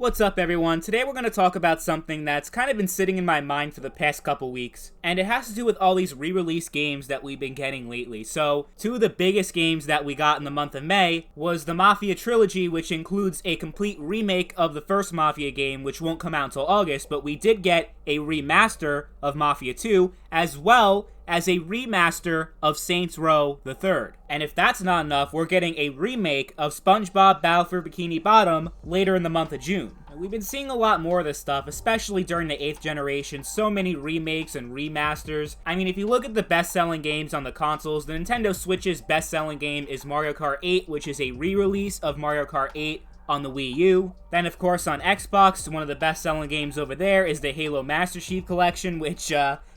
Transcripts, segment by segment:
What's up, everyone? Today we're going to talk about something that's kind of been sitting in my mind for the past couple weeks, and it has to do with all these re-release games that we've been getting lately. So, two of the biggest games that we got in the month of May was the Mafia Trilogy, which includes a complete remake of the first Mafia game, which won't come out until August, but we did get a remaster of Mafia 2, as well as a remaster of Saints Row the Third. And if that's not enough, we're getting a remake of SpongeBob Battle for Bikini Bottom later in the month of June. We've been seeing a lot more of this stuff, especially during the 8th generation, so many remakes and remasters. I mean, if you look at the best-selling games on the consoles, the Nintendo Switch's best-selling game is Mario Kart 8, which is a re-release of Mario Kart 8 on the Wii U. Then, of course, on Xbox, one of the best-selling games over there is the Halo Master Chief Collection, which,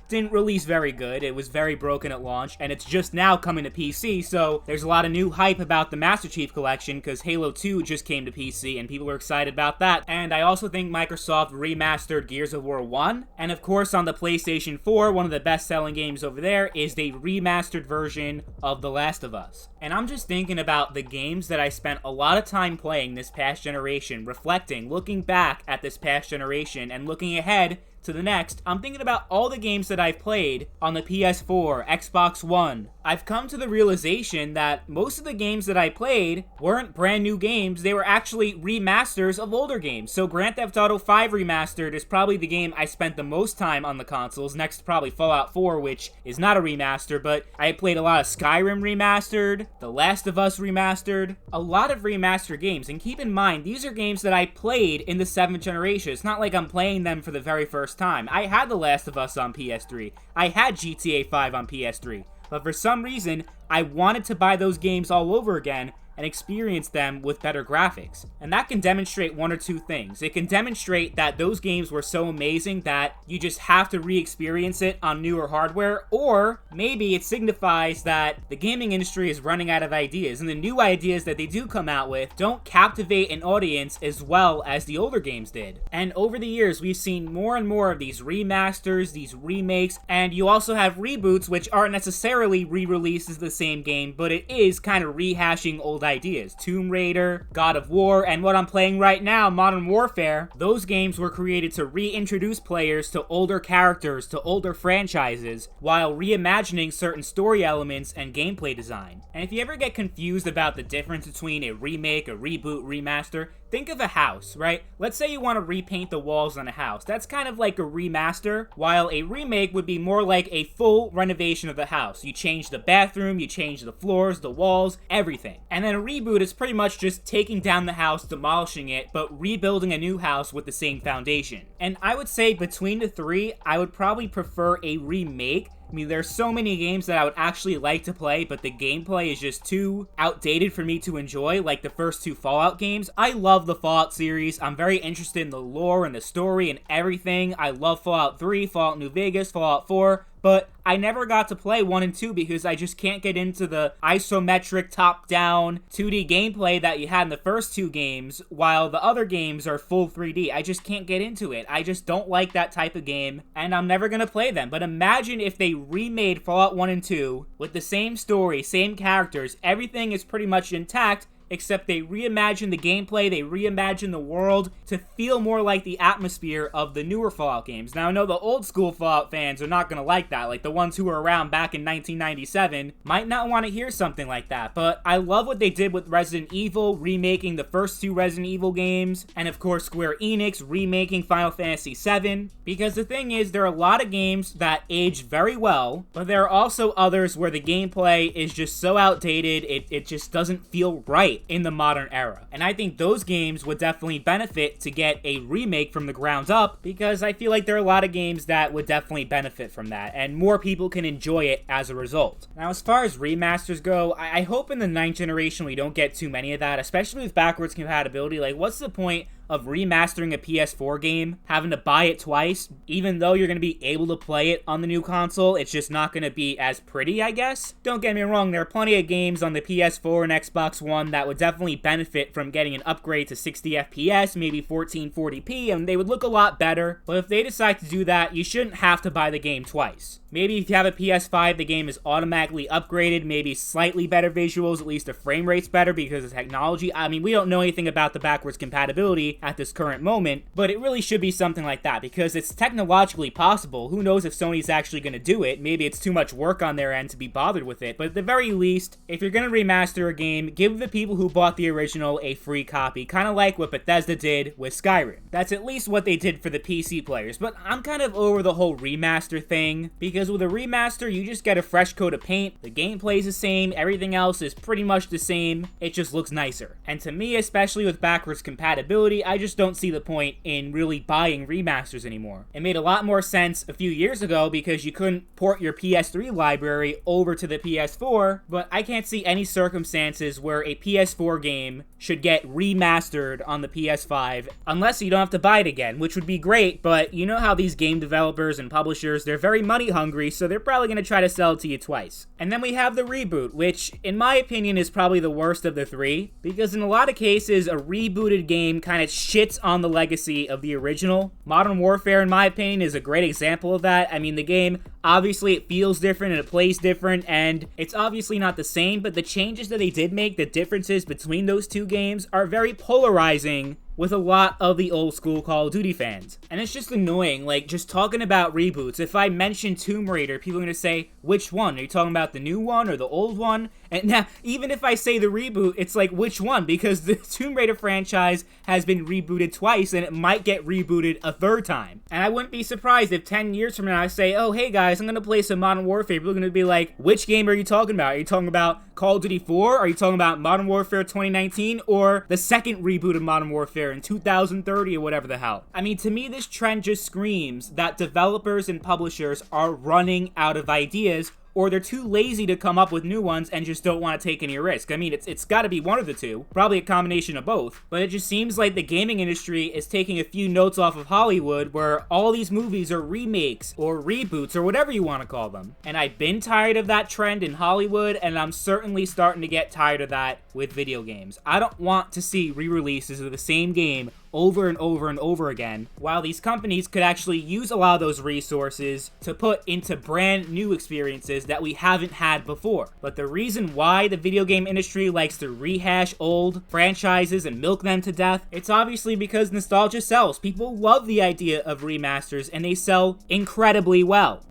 didn't release very good. It was very broken at launch, and it's just now coming to PC, so there's a lot of new hype about the Master Chief Collection, because Halo 2 just came to PC, and people are excited about that. And I also think Microsoft remastered Gears of War 1, and of course on the PlayStation 4, one of the best-selling games over there is the remastered version of The Last of Us. And I'm just thinking about the games that I spent a lot of time playing this past generation, reflecting, looking back at this past generation, and looking ahead to the next. I'm thinking about all the games that I've played on the PS4, Xbox One. I've come to the realization that most of the games that I played weren't brand new games, they were actually remasters of older games. So Grand Theft Auto 5 Remastered is probably the game I spent the most time on the consoles, next to probably Fallout 4, which is not a remaster, but I played a lot of Skyrim Remastered, The Last of Us Remastered, a lot of remastered games. And keep in mind, these are games that I played in the 7th generation. It's not like I'm playing them for the very first time. I had The Last of Us on PS3. I had GTA 5 on PS3. But for some reason, I wanted to buy those games all over again and experience them with better graphics. And that can demonstrate one or two things. It can demonstrate that those games were so amazing that you just have to re-experience it on newer hardware, or maybe it signifies that the gaming industry is running out of ideas, and the new ideas that they do come out with don't captivate an audience as well as the older games did. And over the years, we've seen more and more of these remasters, these remakes, and you also have reboots, which aren't necessarily re-releases of the same game, but it is kind of rehashing old ideas. Tomb Raider, God of War, and what I'm playing right now, Modern Warfare, those games were created to reintroduce players to older characters, to older franchises, while reimagining certain story elements and gameplay design. And if you ever get confused about the difference between a remake, a reboot, remaster, think of a house, right? Let's say you want to repaint the walls on a house. That's kind of like a remaster, while a remake would be more like a full renovation of the house. You change the bathroom, you change the floors, the walls, everything. And then a reboot is pretty much just taking down the house, demolishing it, but rebuilding a new house with the same foundation. And I would say between the three, I would probably prefer a remake. I mean, there's so many games that I would actually like to play, but the gameplay is just too outdated for me to enjoy, like the first two Fallout games. I love the Fallout series. I'm very interested in the lore and the story and everything. I love Fallout 3, Fallout New Vegas, Fallout 4, but I never got to play 1 and 2 because I just can't get into the isometric top-down 2D gameplay that you had in the first two games, while the other games are full 3D. I just can't get into it. I just don't like that type of game, and I'm never gonna play them. But imagine if they remade Fallout 1 and 2 with the same story, same characters, everything is pretty much intact, except they reimagine the gameplay, they reimagine the world to feel more like the atmosphere of the newer Fallout games. Now, I know the old school Fallout fans are not going to like that, like the ones who were around back in 1997 might not want to hear something like that, but I love what they did with Resident Evil, remaking the first two Resident Evil games, and of course Square Enix remaking Final Fantasy VII, because the thing is, there are a lot of games that age very well, but there are also others where the gameplay is just so outdated, it just doesn't feel right in the modern era. And I think those games would definitely benefit to get a remake from the ground up, because I feel like there are a lot of games that would definitely benefit from that, and more people can enjoy it as a result. Now, as far as remasters go, I hope in the 9th generation we don't get too many of that, especially with backwards compatibility. Like, what's the point of remastering a PS4 game, having to buy it twice, even though you're going to be able to play it on the new console? It's just not going to be as pretty, I guess. Don't get me wrong, there are plenty of games on the PS4 and Xbox One that would definitely benefit from getting an upgrade to 60 FPS, maybe 1440p, and they would look a lot better. But if they decide to do that, you shouldn't have to buy the game twice. Maybe if you have a PS5, the game is automatically upgraded, maybe slightly better visuals, at least the frame rate's better because of technology. I mean, we don't know anything about the backwards compatibility, state at this current moment, but it really should be something like that because it's technologically possible. Who knows if Sony's actually going to do it? Maybe it's too much work on their end to be bothered with it, but at the very least, if you're going to remaster a game, give the people who bought the original a free copy, kind of like what Bethesda did with Skyrim. That's at least what they did for the PC players, but I'm kind of over the whole remaster thing, because with a remaster, you just get a fresh coat of paint, the gameplay's the same, everything else is pretty much the same, it just looks nicer. And to me, especially with backwards compatibility, I just don't see the point in really buying remasters anymore. It made a lot more sense a few years ago because you couldn't port your PS3 library over to the PS4, but I can't see any circumstances where a PS4 game should get remastered on the PS5 unless you don't have to buy it again, which would be great, but you know how these game developers and publishers, they're very money hungry, so they're probably going to try to sell it to you twice. And then we have the reboot, which in my opinion is probably the worst of the three, because in a lot of cases, a rebooted game kind of shits on the legacy of the original. Modern Warfare, in my opinion, is a great example of that. I mean, the game, obviously it feels different and it plays different, and it's obviously not the same, but the changes that they did make, the differences between those two games, are very polarizing with a lot of the old school Call of Duty fans. And it's just annoying, like, just talking about reboots. If I mention Tomb Raider, people are gonna say, which one? Are you talking about the new one or the old one? And now, even if I say the reboot, it's like, which one? Because the Tomb Raider franchise has been rebooted twice, and it might get rebooted a third time. And I wouldn't be surprised if 10 years from now I say, oh, hey guys, I'm gonna play some Modern Warfare. People are gonna be like, which game are you talking about? Are you talking about Call of Duty 4? Are you talking about Modern Warfare 2019? Or the second reboot of Modern Warfare in 2030 or whatever the hell? I mean, to me, this trend just screams that developers and publishers are running out of ideas, or they're too lazy to come up with new ones and just don't want to take any risk. I mean, it's got to be one of the two, probably a combination of both, but it just seems like the gaming industry is taking a few notes off of Hollywood, where all these movies are remakes or reboots or whatever you want to call them. And I've been tired of that trend in Hollywood, and I'm certainly starting to get tired of that with video games. I don't want to see re-releases of the same game over and over and over again, while these companies could actually use a lot of those resources to put into brand new experiences that we haven't had before. But the reason why the video game industry likes to rehash old franchises and milk them to death, it's obviously because nostalgia sells. People love the idea of remasters, and they sell incredibly well.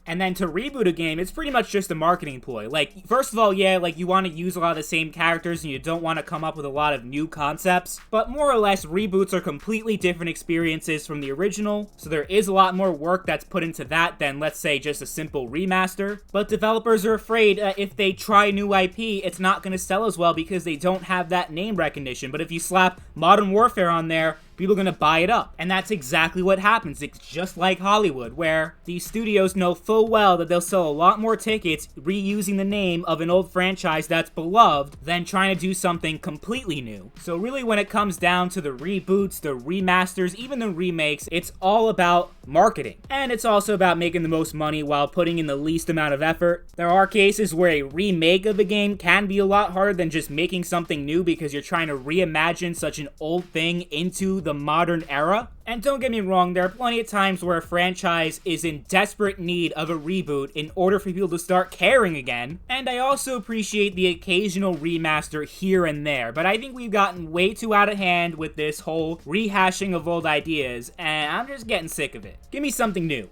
And then to reboot a game, it's pretty much just a marketing ploy. Like, first of all, yeah, like, you want to use a lot of the same characters and you don't want to come up with a lot of new concepts, but more or less, reboots are completely different experiences from the original, so there is a lot more work that's put into that than, let's say, just a simple remaster. But developers are afraid if they try new IP, it's not going to sell as well because they don't have that name recognition. But if you slap Modern Warfare on there, people are going to buy it up. And that's exactly what happens. It's just like Hollywood, where these studios know full well that they'll sell a lot more tickets reusing the name of an old franchise that's beloved than trying to do something completely new. So really, when it comes down to the reboots, the remasters, even the remakes, it's all about marketing. And it's also about making the most money while putting in the least amount of effort. There are cases where a remake of a game can be a lot harder than just making something new because you're trying to reimagine such an old thing into the modern era. And don't get me wrong, there are plenty of times where a franchise is in desperate need of a reboot in order for people to start caring again. And I also appreciate the occasional remaster here and there, but I think we've gotten way too out of hand with this whole rehashing of old ideas, and I'm just getting sick of it. Give me something new.